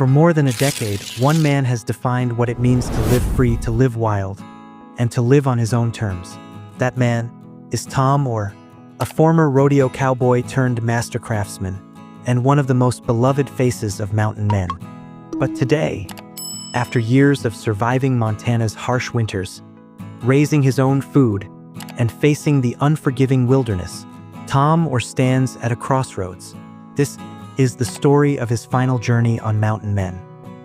For more than a decade, one man has defined what it means to live free, to live wild, and to live on his own terms. That man is Tom Oar, a former rodeo cowboy turned master craftsman, and one of the most beloved faces of mountain men. But today, after years of surviving Montana's harsh winters, raising his own food, and facing the unforgiving wilderness, Tom Oar stands at a crossroads. This is the story of his final journey on Mountain Men,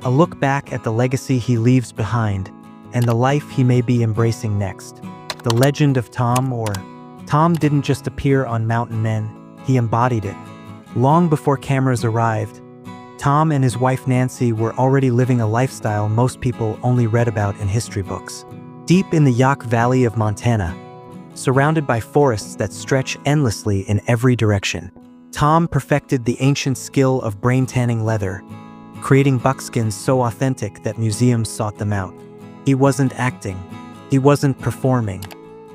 a look back at the legacy he leaves behind and the life he may be embracing next. The legend of Tom Oar. Tom didn't just appear on Mountain Men, he embodied it. Long before cameras arrived, Tom and his wife Nancy were already living a lifestyle most people only read about in history books. Deep in the Yaak Valley of Montana, surrounded by forests that stretch endlessly in every direction, Tom perfected the ancient skill of brain-tanning leather, creating buckskins so authentic that museums sought them out. He wasn't acting. He wasn't performing.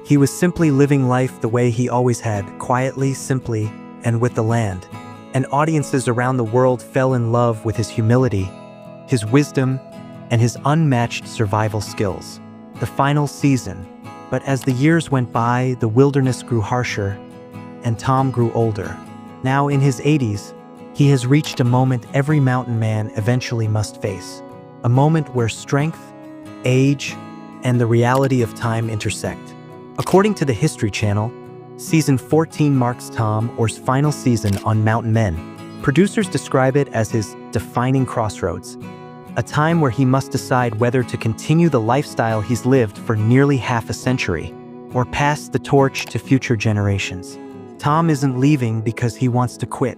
He was simply living life the way he always had, quietly, simply, and with the land. And audiences around the world fell in love with his humility, his wisdom, and his unmatched survival skills. The final season. But as the years went by, the wilderness grew harsher, and Tom grew older. Now in his 80s, he has reached a moment every mountain man eventually must face. A moment where strength, age, and the reality of time intersect. According to the History Channel, Season 14 marks Tom Oar's final season on Mountain Men. Producers describe it as his defining crossroads, a time where he must decide whether to continue the lifestyle he's lived for nearly half a century, or pass the torch to future generations. Tom isn't leaving because he wants to quit.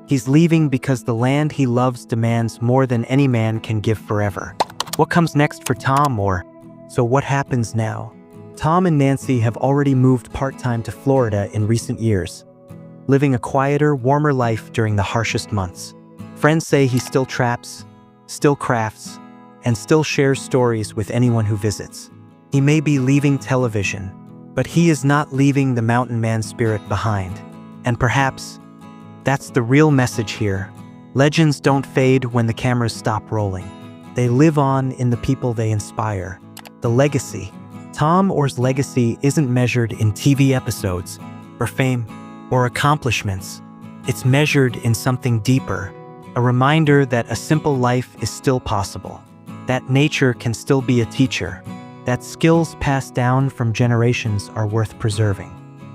He's leaving because the land he loves demands more than any man can give forever. What comes next for Tom Oar? So what happens now? Tom and Nancy have already moved part-time to Florida in recent years, living a quieter, warmer life during the harshest months. Friends say he still traps, still crafts, and still shares stories with anyone who visits. He may be leaving television, but he is not leaving the mountain man spirit behind. And perhaps that's the real message here. Legends don't fade when the cameras stop rolling. They live on in the people they inspire. The legacy. Tom Oar's legacy isn't measured in TV episodes, or fame, or accomplishments. It's measured in something deeper, a reminder that a simple life is still possible, that nature can still be a teacher, that skills passed down from generations are worth preserving,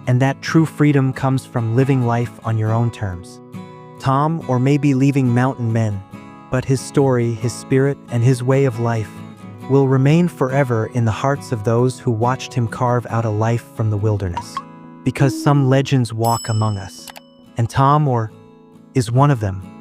and that true freedom comes from living life on your own terms. Tom Oar may be leaving Mountain Men, but his story, his spirit, and his way of life will remain forever in the hearts of those who watched him carve out a life from the wilderness. Because some legends walk among us, and Tom Oar is one of them.